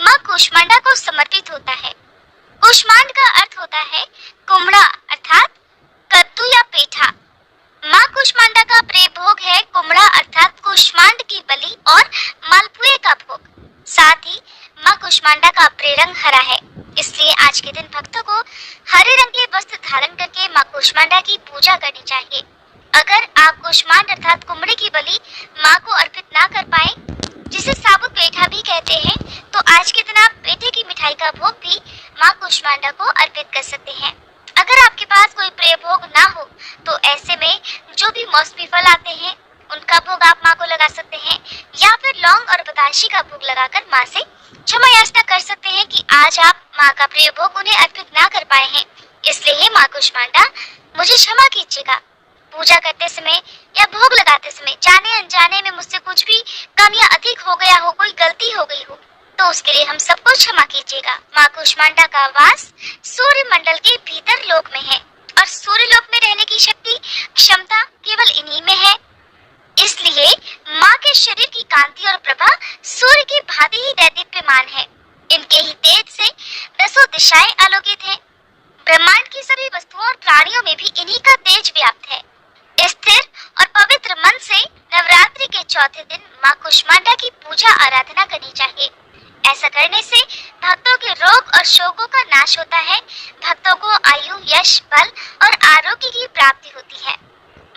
माँ कूष्मांडा को समर्पित होता है। कूष्मांड का अर्थ होता है कुमड़ा अर्थात कद्दू या पेठा। माँ कूष्मांडा का प्रिय भोग है कुमड़ा अर्थात कूष्मांड की बलि और मालपुए का भोग। साथ ही माँ कूष्मांडा का प्रिय रंग हरा है, इसलिए आज के दिन भक्तों को हरे रंग के वस्त्र धारण करके माँ कूष्मांडा की पूजा करनी चाहिए। अगर आप कूष्मांड अर्थात कुमड़े की बलि माँ को अर्पित ना कर पाए, जिसे साबुत पेठा भी कहते हैं, तो आज के दिन आप पेठे की मिठाई का भोग भी माँ कूष्मांडा को अर्पित कर सकते हैं। अगर आपके पास कोई प्रिय भोग ना हो तो ऐसे में जो भी मौसमी फल आते हैं उनका भोग आप माँ को लगा सकते हैं, या फिर लौंग और बताशी का भोग लगाकर माँ से क्षमा याचना कर सकते हैं कि आज आप माँ का प्रिय भोग उन्हें अर्पित ना कर पाए हैं, इसलिए हे माँ कूष्मांडा मुझे क्षमा कीजिएगा। पूजा करते समय या भोग लगाते समय जाने अनजाने में मुझसे कुछ भी कम या अधिक हो गया हो, कोई गलती हो गई हो, तो उसके लिए हम सबको क्षमा कीजिएगा। माँ कूष्मांडा का वास सूर्य मंडल के भीतर लोक में है और सूर्य लोक में रहने की शक्ति क्षमता केवल इन्हीं में है, इसलिए माँ के शरीर की कांति और प्रभा सूर्य की भांति ही दैदीप्यमान है। इनके ही तेज से दसों दिशाएं आलोकित हैं। ब्रह्मांड की सभी वस्तुओं और प्राणियों में भी इन्हीं का तेज व्याप्त है। स्थिर और पवित्र मन से नवरात्रि के चौथे दिन माँ कूष्मांडा की पूजा आराधना करनी चाहिए। ऐसा करने से भक्तों के रोग और शोकों का नाश होता है। भक्तों को आयु, यश, बल और आरोग्य की प्राप्ति होती है।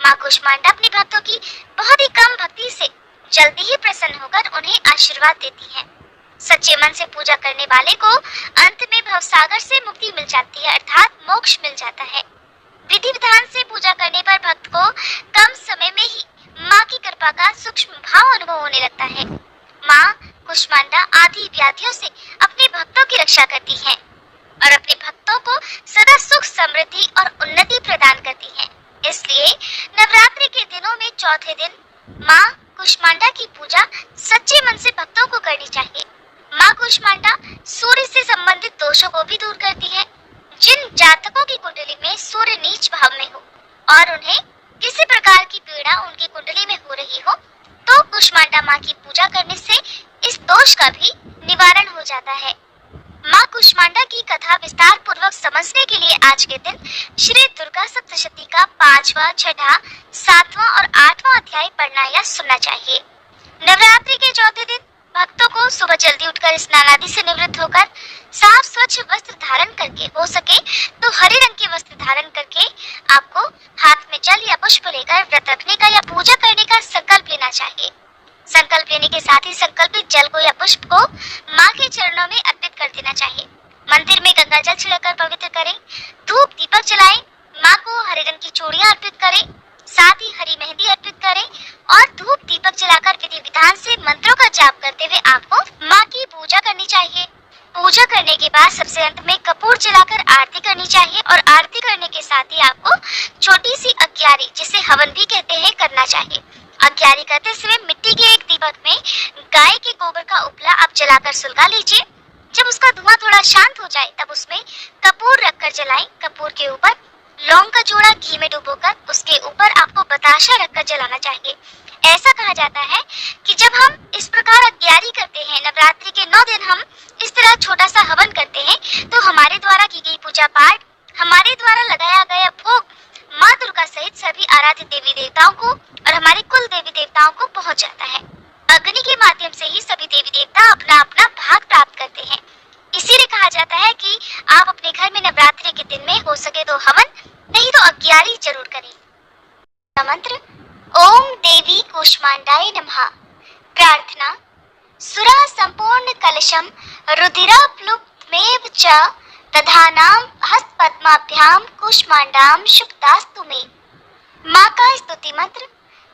माँ कूष्मांडा अपने भक्तों की बहुत ही कम भक्ति से जल्दी ही प्रसन्न होकर उन्हें आशीर्वाद देती है। सच्चे मन से पूजा करने वाले को अंत में भवसागर से मुक्ति मिल जाती है, अर्थात मोक्ष मिल जाता है। विधि विधान से पूजा करने पर भक्त को कम समय में ही माँ की कृपा का सूक्ष्म भाव अनुभव होने लगता है। माँ कूष्मांडा आदि व्याधियों से अपने भक्तों की रक्षा करती है और अपने भक्तों को सदा सुख, समृद्धि और उन्नति प्रदान करती है। इसलिए नवरात्रि के दिनों में चौथे दिन माँ कूष्मांडा की पूजा सच्चे मन से भक्तों को करनी चाहिए। माँ कूष्मांडा सूर्य से संबंधित दोषों को भी दूर करती है। जिन जातकों की कुंडली में सूर्य नीच भाव में हो और उन्हें किसी प्रकार की पीड़ा उनकी कुंडली में हो रही हो, तो कूष्मांडा माँ की पूजा करने से इस दोष का भी निवारण हो जाता है। माँ कूष्मांडा की कथा विस्तार पूर्वक समझने के लिए आज के दिन श्री दुर्गा सप्तशती का 5वां, 6वां, 7वां और 8वां अध्याय पढ़ना या सुनना चाहिए। नवरात्रि के चौथे दिन भक्तों को सुबह जल्दी उठकर स्नान आदि से निवृत्त होकर साफ स्वच्छ वस्त्र धारण करके, हो सके तो हरे रंग के वस्त्र धारण करके, आपको हाथ में जल या पुष्प लेकर व्रत रखने का या पूजा करने का संकल्प लेना चाहिए। संकल्प लेने के साथ ही संकल्पित जल को या पुष्प को माँ के चरणों में अर्पित कर देना चाहिए। मंदिर में गंगा जल छिड़कर पवित्र करें, धूप दीपक जलाएं, माँ को हरे रंग की चूड़ियां अर्पित करें, साथ ही हरी मेहंदी अर्पित करें और धूप दीपक जलाकर विधि विधान से मंत्रों का जाप करते हुए आपको माँ की पूजा करनी चाहिए। पूजा करने के बाद सबसे अंत में कपूर जलाकर आरती करनी चाहिए और आरती करने के साथ ही आपको छोटी सी अग्यारी, जिसे हवन भी कहते हैं, करना चाहिए। अग्यारी करते समय मिट्टी के एक दीपक में गाय के गोबर का उपला आप जलाकर सुलगा लीजिए। जब उसका धुआं थोड़ा शांत हो जाए तब उसमें कपूर रखकर जलाएं। कपूर के ऊपर लौंग का जोड़ा घी में डुबोकर उसके ऊपर आपको बताशा रखकर जलाना चाहिए। ऐसा कहा जाता है कि जब हम इस प्रकार अग्यारी करते हैं, नवरात्रि के 9 दिन हम इस तरह छोटा सा हवन करते हैं, तो हमारे द्वारा की गई पूजा पाठ, हमारे द्वारा लगाया गया भोग माँ दुर्गा सहित सभी आराध्य देवी देवताओं को और हमारे कुल देवी देवताओं को पहुँच जाता है। अग्नि के माध्यम से ही सभी देवी देवता अपना अपना भाग प्राप्त करते हैं। इसीलिए कहा जाता है कि आप अपने घर में नवरात्रि के दिन में हो सके तो हवन, नहीं तो अग्यारी जरूर करें। मंत्र ओम देवी कूष्मांडाय नमः। प्रार्थना सुरा संपूर्ण कलशम रुधिराप्लुप्तमेव च दधानाम हस्तपद्माभ्याम कूष्मांडाम शुक्तास्तु मे। माँ का स्तुति मंत्र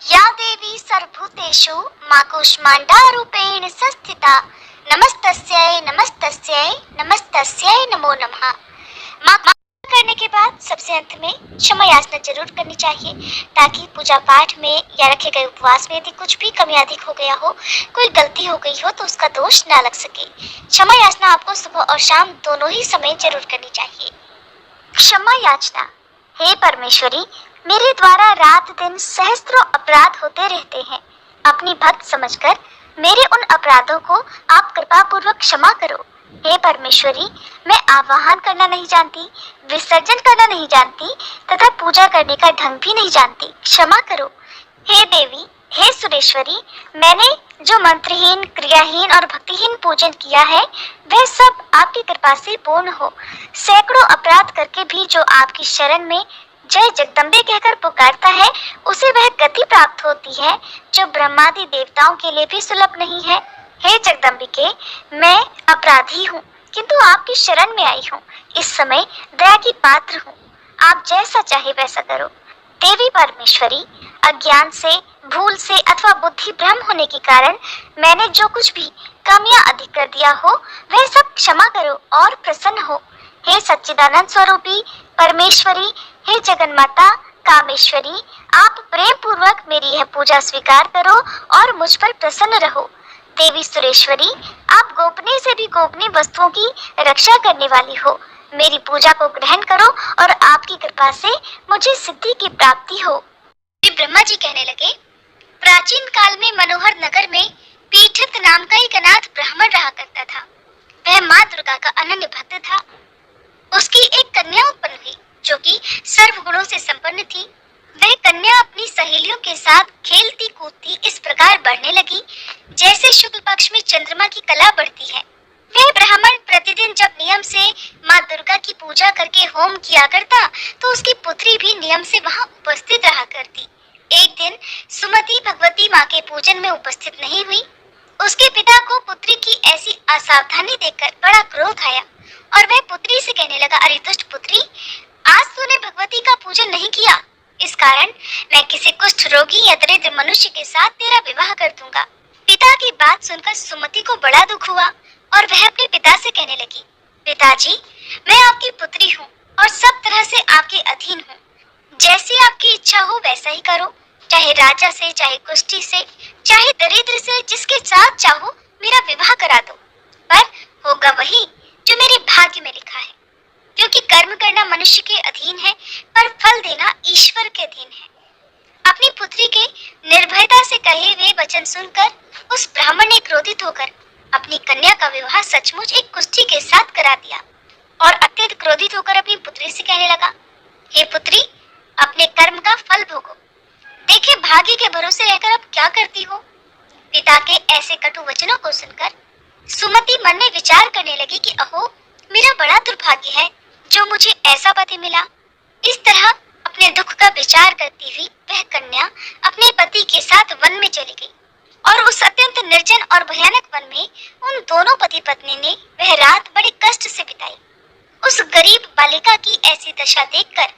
या देवी सर्वभूतेषु माँ कूष्मांडा रूपेण संस्थिता नमस्तस्यै नमस्तस्यै नमस्तस्यै नमो नमः। माँ करने के बाद सबसे अंत में क्षमा याचना जरूर करनी चाहिए, ताकि पूजा पाठ में या रखे गए उपवास में यदि कुछ भी कमी अधिक हो गया हो, कोई गलती हो गई हो, तो उसका दोष ना लग सके। क्षमा याचना आपको सुबह और शाम दोनों ही समय जरूर करनी चाहिए। क्षमा याचना। हे परमेश्वरी, मेरे द्वारा रात दिन सहस्त्रों अपराध होते रहते हैं। अपनी भक्त समझकर मेरे उन अपराधों को आप कृपा पूर्वक क्षमा करो। हे परमेश्वरी, मैं आवाहन करना नहीं जानती, विसर्जन करना नहीं जानती तथा पूजा करने का ढंग भी नहीं जानती, क्षमा करो। हे देवी, हे सुरेश्वरी, मैंने जो मंत्रहीन, क्रियाहीन और भक्तिहीन पूजन किया है वह सब आपकी कृपा से पूर्ण हो। सैकड़ों अपराध करके भी जो आपकी शरण में जय जगदम्बे कहकर पुकारता है उसे वह गति प्राप्त होती है जो ब्रह्मादि देवताओं के लिए भी सुलभ नहीं है। हे जगदम्बिके, मैं अपराधी हूँ किंतु आपकी शरण में आई हूँ। इस समय दया की पात्र हूँ, आप जैसा चाहे वैसा करो। देवी परमेश्वरी, अज्ञान से, भूल से अथवा बुद्धि भ्रम होने के कारण मैंने जो कुछ भी कमियां अधिक कर दिया हो वह सब क्षमा करो और प्रसन्न हो। हे सच्चिदानंद स्वरूपी परमेश्वरी, हे जगन्माता कामेश्वरी, आप प्रेम पूर्वक मेरी यह पूजा स्वीकार करो और मुझ पर प्रसन्न रहो। देवी सुरेश्वरी, आप गोपनीय से भी गोपनीय वस्तुओं की रक्षा करने वाली हो। मेरी पूजा को ग्रहण करो और आपकी कृपा से मुझे सिद्धि की प्राप्ति हो। ब्रह्मा जी कहने लगे, प्राचीन काल में मनोहर नगर में पीठित नाम का एक अनाथ ब्राह्मण रहा करता था। वह माँ दुर्गा का अनन्य भक्त था। उसकी एक कन्या उत्पन्न हुई जो कि सर्व गुणों से संपन्न थी। वह कन्या अपनी सहेलियों के साथ खेलती कूदती इस प्रकार बढ़ने लगी जैसे शुक्ल पक्ष में चंद्रमा की कला बढ़ती है। वह ब्राह्मण प्रतिदिन जब नियम से माँ दुर्गा की पूजा करके होम किया करता तो उसकी पुत्री भी नियम से वहाँ उपस्थित रहा करती। एक दिन सुमति भगवती माँ के पूजन में उपस्थित नहीं हुई। उसके पिता को पुत्री की ऐसी असावधानी देखकर बड़ा क्रोध आया और वह पुत्री से कहने लगा, अरे दुष्ट पुत्री, आज तूने भगवती का पूजन नहीं किया, इस कारण मैं किसी कुष्ठ रोगी या दरिद्र मनुष्य के साथ तेरा विवाह कर दूंगा। पिता की बात सुनकर सुमति को बड़ा दुख हुआ और वह अपने पिता से कहने लगी, पिताजी, मैं आपकी पुत्री हूँ और सब तरह से आपके अधीन हूँ। जैसी आपकी इच्छा हो वैसा ही करो, चाहे राजा से, चाहे कुष्ठी से, चाहे दरिद्र से, जिसके साथ चाहो मेरा विवाह करा दो, पर होगा वही जो मेरे भाग्य में लिखा है। क्योंकि कर्म करना मनुष्य के अधीन है पर फल देना ईश्वर के अधीन है। अपनी पुत्री के निर्भयता से कहे हुए वचन सुनकर उस ब्राह्मण ने क्रोधित होकर अपनी कन्या का विवाह सचमुच एक कुष्ठी के साथ करा दिया और अत्यंत क्रोधित होकर अपनी पुत्री से कहने लगा, हे पुत्री, अपने कर्म का फल भोगो। देखे भाग्य के भरोसे रहकर अब क्या करती हो। पिता के ऐसे कटु वचनों को सुनकर सुमति मन में विचार करने लगी कि अहो, मेरा बड़ा दुर्भाग्य है जो मुझे ऐसा पति मिला। इस तरह अपने दुख का विचार करती हुई वह कन्या अपने पति के साथ वन में चली गई और उस अत्यंत निर्जन और भयानक वन में उन दोनों पति पत्नी ने वह रात बड़े कष्ट से बिताई। उस गरीब बालिका की ऐसी दशा देखकर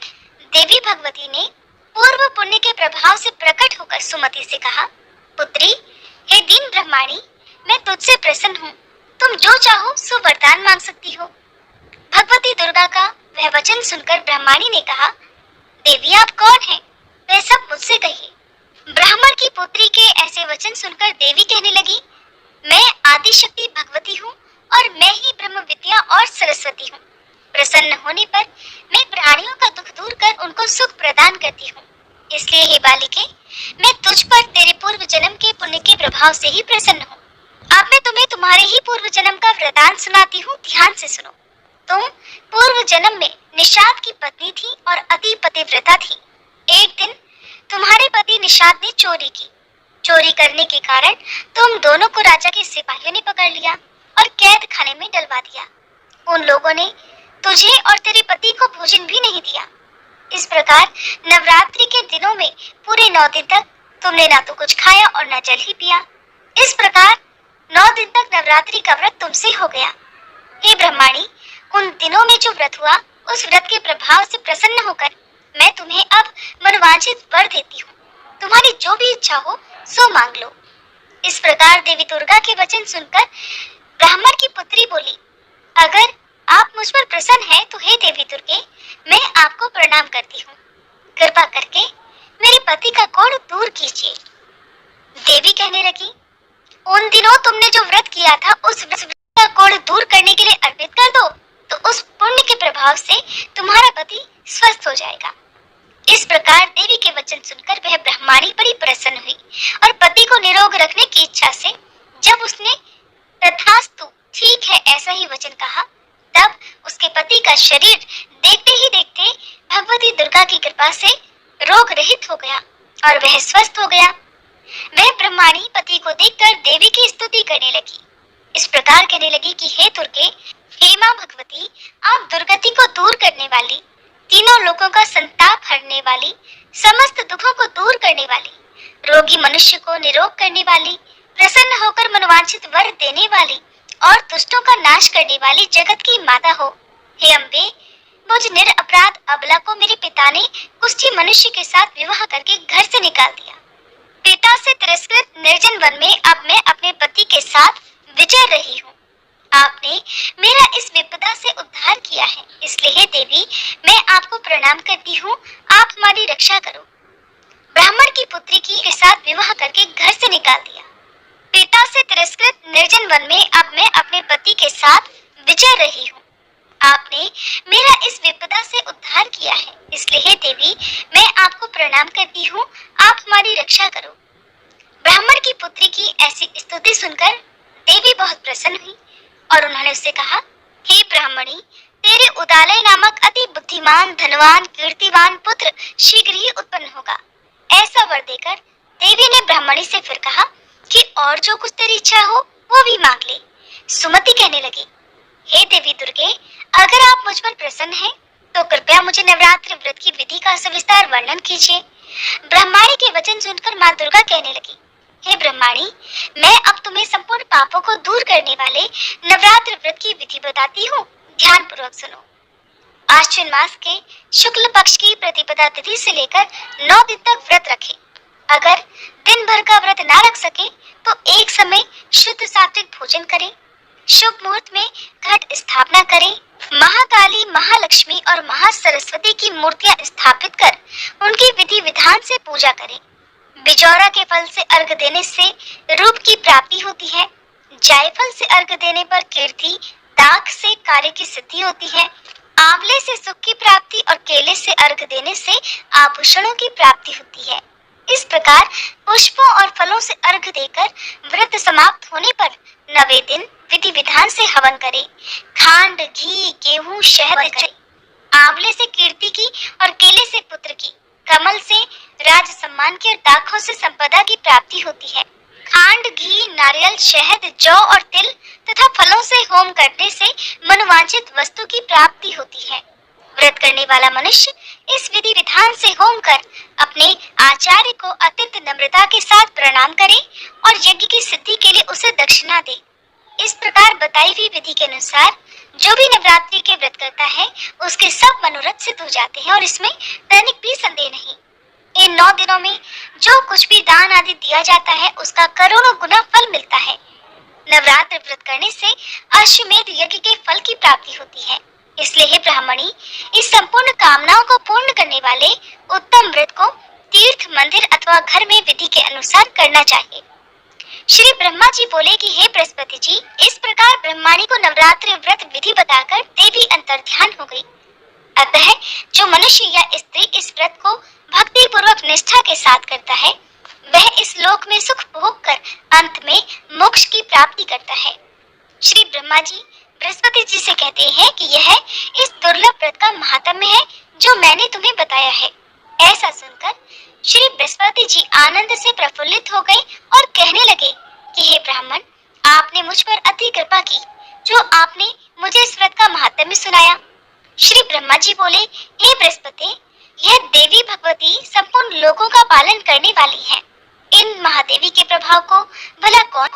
देवी भगवती ने पूर्व पुण्य के प्रभाव से प्रकट होकर सुमति से कहा, पुत्री, हे दीन ब्रह्माणी, मैं तुझसे प्रसन्न हूँ, तुम जो चाहो सो वरदान मांग सकती हो। भगवती दुर्गा का वह वचन सुनकर ब्रह्माणी ने कहा, देवी आप कौन हैं? वह सब मुझसे कहिए। ब्राह्मण की पुत्री के ऐसे वचन सुनकर देवी कहने लगी, मैं आदिशक्ति भगवती हूँ और मैं ही ब्रह्म विद्या और सरस्वती हूँ। प्रसन्न होने पर मैं प्राणियों का दुख दूर कर उनको सुख प्रदान करती हूँ। इसलिए हे बालिके, मैं तुझ पर तेरे पूर्व जन्म के पुण्य के प्रभाव से ही प्रसन्न हूँ। अब मैं तुम्हें तुम्हारे ही पूर्व जन्म का वरदान सुनाती हूँ, ध्यान से सुनो। तुम पूर्व जन्म में निषाद की पत्नी थी और अति पतिव्रता थी। एक दिन तुम्हारे पति निषाद ने चोरी की। चोरी करने के कारण तुम दोनों को राजा के सिपाहियों ने पकड़ लिया और कैद खाने में डलवा दिया। उन लोगों ने तुझे और तेरे पति को भोजन भी नहीं दिया। इस प्रकार नवरात्रि के दिनों में पूरे 9 दिन तक तुमने ना तो कुछ खाया और ना जल ही पिया। इस प्रकार 9 दिन तक नवरात्रि का व्रत तुमसे हो गया। हे ब्रह्माणी, उन दिनों में जो व्रत हुआ उस व्रत के प्रभाव से प्रसन्न होकर मैं तुम्हें अब मनवांछित वर देती हूँ। तुम्हारी जो भी इच्छा हो सो मांग लो। इस प्रकार देवी दुर्गा के वचन सुनकर ब्राह्मण की पुत्री बोली, अगर आप मुझ पर प्रसन्न हैं तो हे देवी दुर्गे, मैं आपको प्रणाम करती हूँ। कृपा करके मेरे पति का कोढ़ दूर कीजिए। देवी कहने लगी, उन दिनों तुमने जो व्रत किया था उस व्रत का कोढ़ दूर करने के लिए अर्पित कर दो, तो उस पुण्य के प्रभाव से तुम्हारा पति स्वस्थ हो जाएगा। इस प्रकार देवी के वचन सुनकर वह ब्रह्माणी बड़ी प्रसन्न हुई और पति को निरोग रखने की इच्छा से ऐसा ही वचन कहा। तब उसके पति का शरीर देखते ही देखते भगवती दुर्गा की कृपा से रोग रहित हो गया और वह स्वस्थ हो गया। वह ब्रह्माणी पति को देखकर देवी की स्तुति करने लगी। इस प्रकार कहने लगी कि हे दुर्गे, हे मां भगवती, आप दुर्गति को दूर करने वाली, तीनों लोगों का संताप हरने वाली, समस्त दुखों को दूर करने वाली, रोगी मनुष्य को निरोग करने वाली, प्रसन्न होकर मनोवांछित वर देने वाली और दुष्टों का नाश करने वाली जगत की माता हो। हे अम्बे, मुझ निरपराध अबला को मेरे पिता ने कुष्ठी मनुष्य के साथ विवाह करके घर से निकाल दिया। पिता से तिरस्कृत निर्जन वन में अब मैं अपने पति के साथ विचर रही हूँ। आपने मेरा इस विपदा से उद्धार किया है, इसलिए हे देवी, मैं आपको प्रणाम करती हूँ, आप हमारी रक्षा करो। ब्राह्मण की पुत्री की के साथ विवाह करके घर से निकाल दिया। पिता से तिरस्कृत निर्जन वन में अब मैं अपने पति के साथ विचर रही हूँ। आपने मेरा इस विपदा से उद्धार किया है, इसलिए हे देवी, मैं आपको प्रणाम करती हूँ, आप हमारी रक्षा करो। ब्राह्मण की पुत्री की ऐसी स्तुति सुनकर देवी बहुत प्रसन्न हुई और उन्होंने उससे कहा, हे ब्राह्मणी, तेरे उदालय नामक अति बुद्धिमान, धनवान, कीर्तिवान पुत्र शीघ्र ही उत्पन्न होगा। ऐसा वर देकर देवी ने ब्राह्मणी से फिर कहा कि और जो कुछ तेरी इच्छा हो वो भी मांग ले। सुमति कहने लगी, हे देवी दुर्गे, अगर आप मुझ पर प्रसन्न हैं, तो कृपया मुझे नवरात्रि व्रत की विधि का सविस्तार वर्णन कीजिए। ब्रह्माणी के वचन सुनकर माँ दुर्गा कहने लगी, हे ब्रह्माणी, मैं अब तुम्हें संपूर्ण पापों को दूर करने वाले नवरात्रि व्रत की विधि बताती हूँ, ध्यान पूर्वक सुनो। आश्विन मास के शुक्ल पक्ष की प्रतिपदा तिथि से लेकर 9 दिन तक व्रत रखें। अगर दिन भर का व्रत ना रख सके तो एक समय शुद्ध सात्विक भोजन करें। शुभ मुहूर्त में घट स्थापना करें। महाकाली, महालक्ष्मी और महासरस्वती की मूर्तियां स्थापित कर उनकी विधि विधान से पूजा करें। बिजौरा के फल से अर्घ देने से रूप की प्राप्ति होती है। जायफल से अर्घ देने पर कीर्ति, दाख से कार्य की सिद्धि होती है। आंवले से सुख की प्राप्ति और केले से अर्घ देने से आभूषणों की प्राप्ति होती है। इस प्रकार पुष्पों और फलों से अर्घ देकर व्रत समाप्त होने पर 9वें दिन विधि विधान से हवन करें। खांड, घी, गेहूं, शहद करें। आंवले से कीर्ति की और केले से पुत्र की, कमल से राज सम्मान की और दाखों से संपदा की प्राप्ति होती है। खांड, घी, नारियल, शहद, जौ और तिल तथा फलों से होम करने से मनोवांछित वस्तु की प्राप्ति होती है। व्रत करने वाला मनुष्य इस विधि विधान से होम कर अपने आचार्य को अत्यंत नम्रता के साथ प्रणाम करे और यज्ञ की सिद्धि के लिए उसे दक्षिणा दे। इस प्रकार बताई हुई विधि के अनुसार जो भी नवरात्रि के व्रत करता है उसके सब मनोरथ सिद्ध हो जाते हैं और इसमें तनिक भी संदेह नहीं। इन 9 दिनों में जो कुछ भी दान आदि दिया जाता है उसका करोड़ों गुना फल मिलता है। नवरात्र व्रत करने से अश्वमेध यज्ञ के फल की प्राप्ति होती है। इसलिए हे ब्राह्मणी, इस संपूर्ण कामनाओं को पूर्ण करने वाले उत्तम व्रत को तीर्थ, मंदिर अथवा घर में विधि के अनुसार करना चाहिए। श्री ब्रह्मा जी बोले कि हे बृहस्पति जी, इस प्रकार ब्रह्माणी को नवरात्रि व्रत विधि बताकर देवी अंतर्ध्यान हो गई। अतः जो मनुष्य या स्त्री इस व्रत को भक्ति पूर्वक निष्ठा के साथ करता है वह इस लोक में सुख भोग कर अंत में मोक्ष की प्राप्ति करता है। श्री ब्रह्मा जी बृहस्पति जी से कहते हैं कि यह इस दुर्लभ व्रत का महात्म्य है जो मैंने तुम्हें बताया है। ऐसा सुनकर श्री बृहस्पति जी आनंद से प्रफुल्लित हो गए और कहने लगे कि हे ब्राह्मण, आपने मुझ पर अति कृपा की जो आपने मुझे इस व्रत का महात्म्य सुनाया। श्री ब्रह्मा जी बोले, हे बृहस्पति, यह देवी भगवती संपूर्ण लोगों का पालन करने वाली है। इन महादेवी के प्रभाव को भला कौन